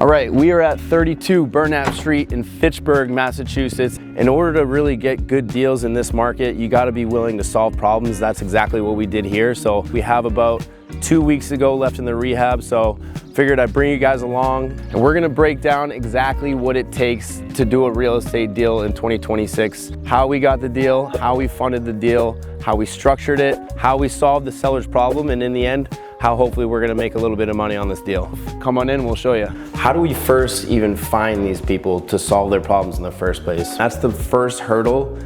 All right, we are at 32 Burnap Street in Fitchburg, Massachusetts. In order to really get good deals in this market, you gotta be willing to solve problems. That's exactly what we did here. So we have about 2 weeks to go left in the rehab, so figured I'd bring you guys along, and we're gonna break down exactly what it takes to do a real estate deal in 2026, how we got the deal, how we funded the deal, how we structured it, how we solved the seller's problem, and in the end, how hopefully we're gonna make a little bit of money on this deal. Come on in, we'll show you. How do we first even find these people to solve their problems in the first place? That's the first hurdle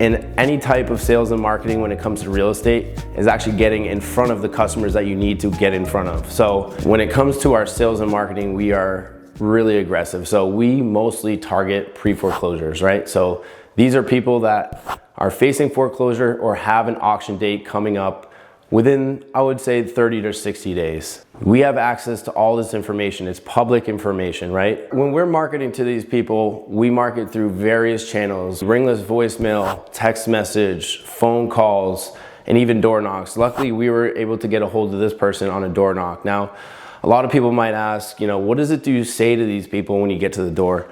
in any type of sales and marketing when it comes to real estate, is actually getting in front of the customers that you need to get in front of. So when it comes to our sales and marketing, we are really aggressive. So we mostly target pre-foreclosures, right? So these are people that are facing foreclosure or have an auction date coming up within, I would say, 30 to 60 days. We have access to all this information. It's public information, right? When we're marketing to these people, we market through various channels: ringless voicemail, text message, phone calls, and even door knocks. Luckily, we were able to get a hold of this person on a door knock. Now, a lot of people might ask, what is it do you say to these people when you get to the door?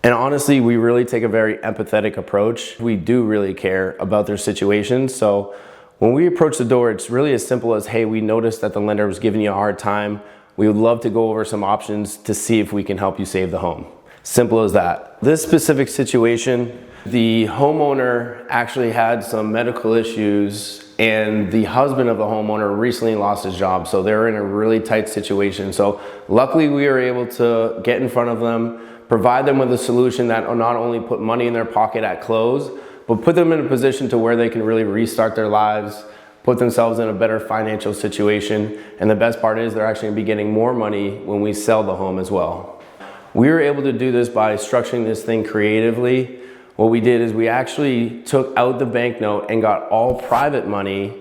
And honestly, we really take a very empathetic approach. We do really care about their situation. So when we approach the door, it's really as simple as, hey, we noticed that the lender was giving you a hard time. We would love to go over some options to see if we can help you save the home. Simple as that. This specific situation, the homeowner actually had some medical issues, and the husband of the homeowner recently lost his job. So they're in a really tight situation. So luckily we were able to get in front of them, provide them with a solution that will not only put money in their pocket at close, but put them in a position to where they can really restart their lives, put themselves in a better financial situation. And the best part is they're actually gonna be getting more money when we sell the home as well. We were able to do this by structuring this thing creatively. What we did is we actually took out the bank note and got all private money,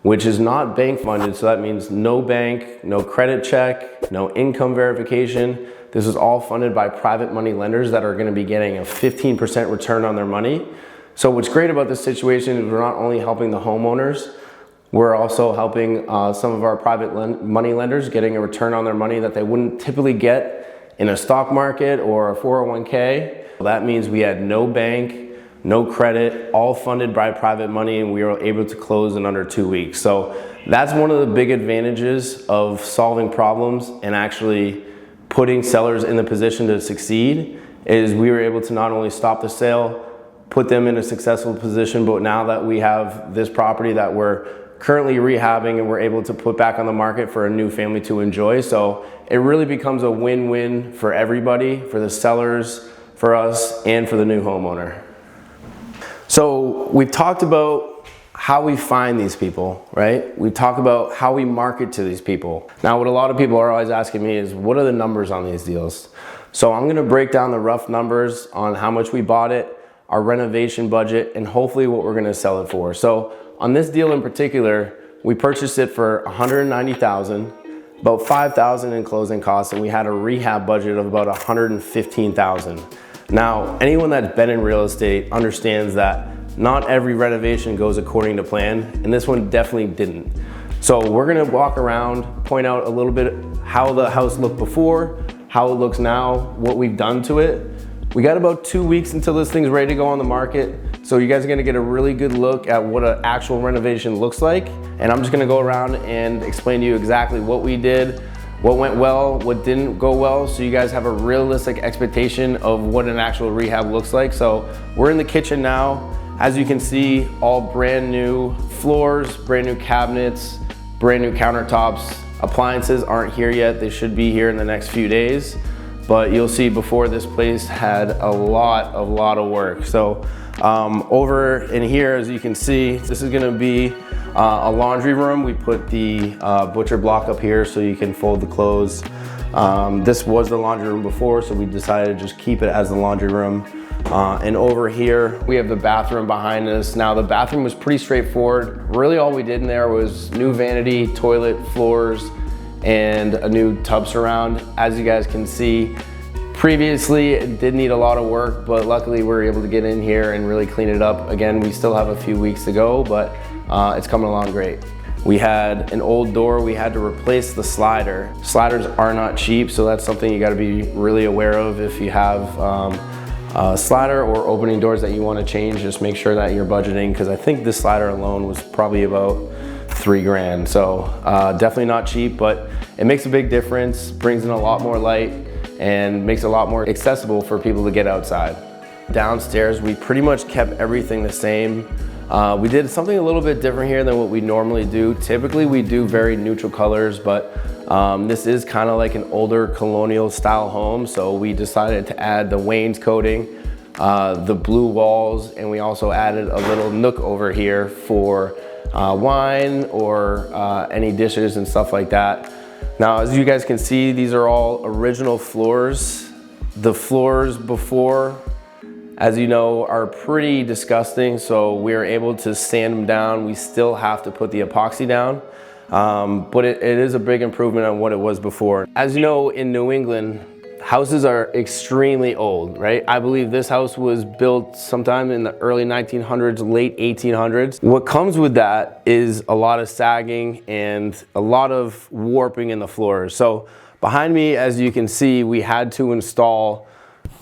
which is not bank funded. So that means no bank, no credit check, no income verification. This is all funded by private money lenders that are gonna be getting a 15% return on their money. So what's great about this situation is we're not only helping the homeowners, we're also helping some of our private money lenders getting a return on their money that they wouldn't typically get in a stock market or a 401k. That means we had no bank, no credit, all funded by private money, and we were able to close in under 2 weeks. So that's one of the big advantages of solving problems and actually putting sellers in the position to succeed, is we were able to not only stop the sale, put them in a successful position, but now that we have this property that we're currently rehabbing and we're able to put back on the market for a new family to enjoy. So it really becomes a win-win for everybody, for the sellers, for us, and for the new homeowner. So we've talked about how we find these people, right? We talk about how we market to these people. Now, what a lot of people are always asking me is, what are the numbers on these deals? So I'm gonna break down the rough numbers on how much we bought it, our renovation budget, and hopefully what we're gonna sell it for. So on this deal in particular, we purchased it for $190,000, about $5,000 in closing costs, and we had a rehab budget of about $115,000. Now, anyone that's been in real estate understands that not every renovation goes according to plan, and this one definitely didn't. So we're gonna walk around, point out a little bit how the house looked before, how it looks now, what we've done to it. We got about 2 weeks until this thing's ready to go on the market. So you guys are gonna get a really good look at what an actual renovation looks like. And I'm just gonna go around and explain to you exactly what we did, what went well, what didn't go well, so you guys have a realistic expectation of what an actual rehab looks like. So we're in the kitchen now. As you can see, all brand new floors, brand new cabinets, brand new countertops. Appliances aren't here yet. They should be here in the next few days. But you'll see before, this place had a lot of work. So over in here, as you can see, this is gonna be a laundry room. We put the butcher block up here so you can fold the clothes. This was the laundry room before, so we decided to just keep it as the laundry room. And over here, we have the bathroom behind us. Now, the bathroom was pretty straightforward. Really all we did in there was new vanity, toilet, floors, and a new tub surround. As you guys can see, previously it did need a lot of work, but luckily we were able to get in here and really clean it up. Again, we still have a few weeks to go, but it's coming along great. We had an old door, we had to replace the slider. Sliders are not cheap, so that's something you gotta be really aware of if you have a slider or opening doors that you wanna change. Just make sure that you're budgeting, because I think this slider alone was probably about $3 grand. So definitely not cheap, but it makes a big difference, brings in a lot more light, and makes it a lot more accessible for people to get outside. Downstairs, we pretty much kept everything the same. We did something a little bit different here than what we normally do. Typically we do very neutral colors, but this is kind of like an older colonial style home. So we decided to add the wainscoting, the blue walls, and we also added a little nook over here for wine or any dishes and stuff like that. Now, as you guys can see, these are all original floors. The floors before, as you know, are pretty disgusting, so we are able to sand them down. We still have to put the epoxy down, but it is a big improvement on what it was before. As you know, in New England, houses are extremely old, right? I believe this house was built sometime in the early 1900s, late 1800s. What comes with that is a lot of sagging and a lot of warping in the floors. So behind me, as you can see, we had to install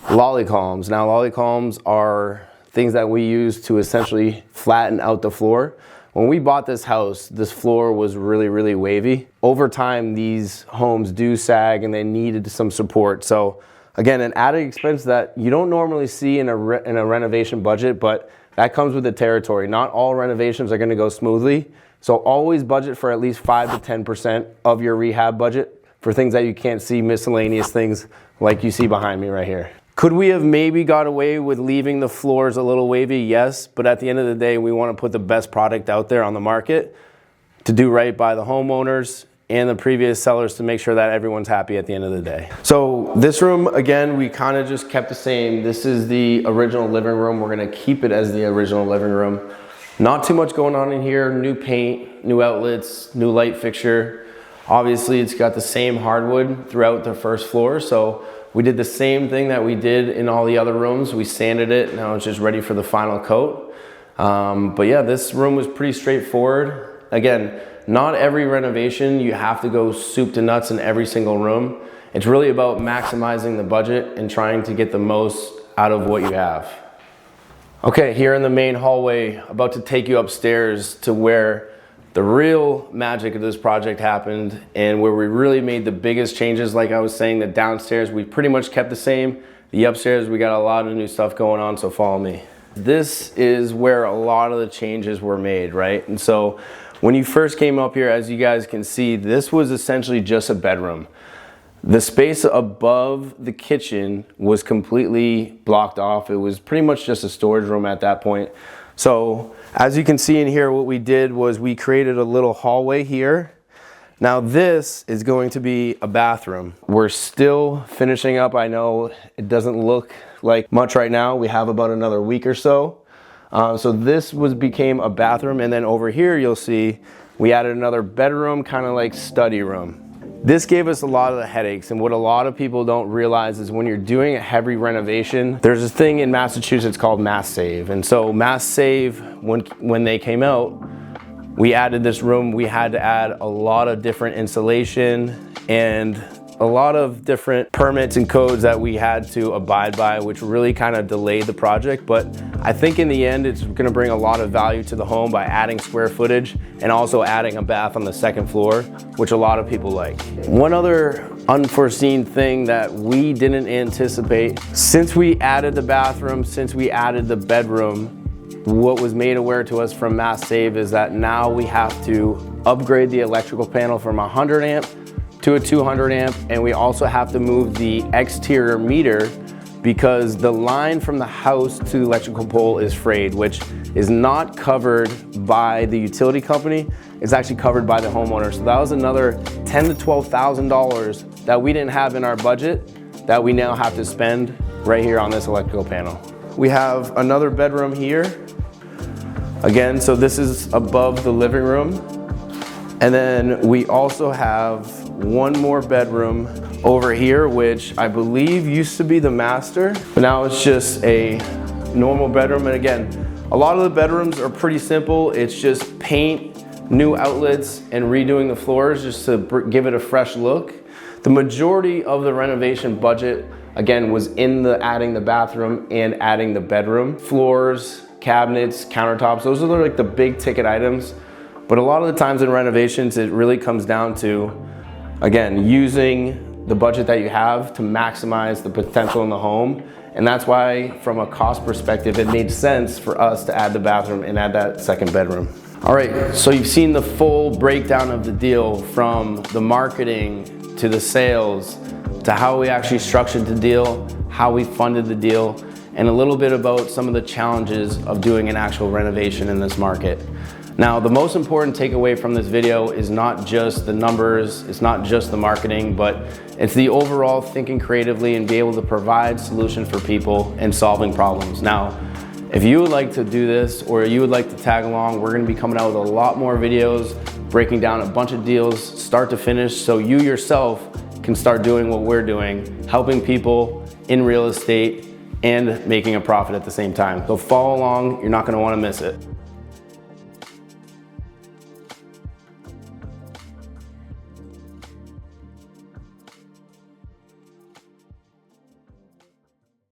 lolly columns. Now, lolly columns are things that we use to essentially flatten out the floor. When we bought this house, this floor was really, really wavy. Over time, these homes do sag and they needed some support. So again, an added expense that you don't normally see in a renovation budget, but that comes with the territory. Not all renovations are gonna go smoothly. So always budget for at least 5 to 10% of your rehab budget for things that you can't see, miscellaneous things like you see behind me right here. Could we have maybe got away with leaving the floors a little wavy? Yes, but at the end of the day, we want to put the best product out there on the market to do right by the homeowners and the previous sellers to make sure that everyone's happy at the end of the day. So this room, again, we kind of just kept the same. This is the original living room. We're going to keep it as the original living room. Not too much going on in here. New paint, new outlets, new light fixture. Obviously, it's got the same hardwood throughout the first floor, so we did the same thing that we did in all the other rooms. We sanded it, now it's just ready for the final coat. But yeah, this room was pretty straightforward. Again, not every renovation, you have to go soup to nuts in every single room. It's really about maximizing the budget and trying to get the most out of what you have. Okay, here in the main hallway, about to take you upstairs to where the real magic of this project happened and where we really made the biggest changes. Like I was saying, the downstairs, we pretty much kept the same. The upstairs, we got a lot of new stuff going on, so follow me. This is where a lot of the changes were made, right? And so when you first came up here, as you guys can see, this was essentially just a bedroom. The space above the kitchen was completely blocked off. It was pretty much just a storage room at that point. So as you can see in here, what we did was we created a little hallway here. Now this is going to be a bathroom. We're still finishing up. I know it doesn't look like much right now. We have about another week or so. So this became a bathroom, and then over here you'll see we added another bedroom, kind of like study room. This gave us a lot of the headaches, and what a lot of people don't realize is when you're doing a heavy renovation, there's this thing in Massachusetts called Mass Save. And so Mass Save, when they came out, we added this room. We had to add a lot of different insulation and a lot of different permits and codes that we had to abide by, which really kind of delayed the project. But I think in the end, it's gonna bring a lot of value to the home by adding square footage and also adding a bath on the second floor, which a lot of people like. One other unforeseen thing that we didn't anticipate, since we added the bathroom, since we added the bedroom, what was made aware to us from Mass Save is that now we have to upgrade the electrical panel from 100 amp to a 200 amp, and we also have to move the exterior meter because the line from the house to the electrical pole is frayed, which is not covered by the utility company. It's actually covered by the homeowner. So that was another $10,000 to $12,000 that we didn't have in our budget that we now have to spend right here on this electrical panel. We have another bedroom here. Again, so this is above the living room. And then we also have one more bedroom over here, which I believe used to be the master, but now it's just a normal bedroom. And again, a lot of the bedrooms are pretty simple. It's just paint, new outlets and redoing the floors just to give it a fresh look. The majority of the renovation budget, again, was in the adding the bathroom and adding the bedroom. Floors, cabinets, countertops, those are like the big ticket items. But a lot of the times in renovations, it really comes down to, again, using the budget that you have to maximize the potential in the home. And that's why, from a cost perspective, it made sense for us to add the bathroom and add that second bedroom. All right, so you've seen the full breakdown of the deal, from the marketing to the sales, to how we actually structured the deal, how we funded the deal, and a little bit about some of the challenges of doing an actual renovation in this market. Now, the most important takeaway from this video is not just the numbers, it's not just the marketing, but it's the overall thinking creatively and be able to provide solutions for people and solving problems. Now, if you would like to do this or you would like to tag along, we're gonna be coming out with a lot more videos, breaking down a bunch of deals start to finish, so you yourself can start doing what we're doing, helping people in real estate and making a profit at the same time. So follow along, you're not gonna wanna miss it.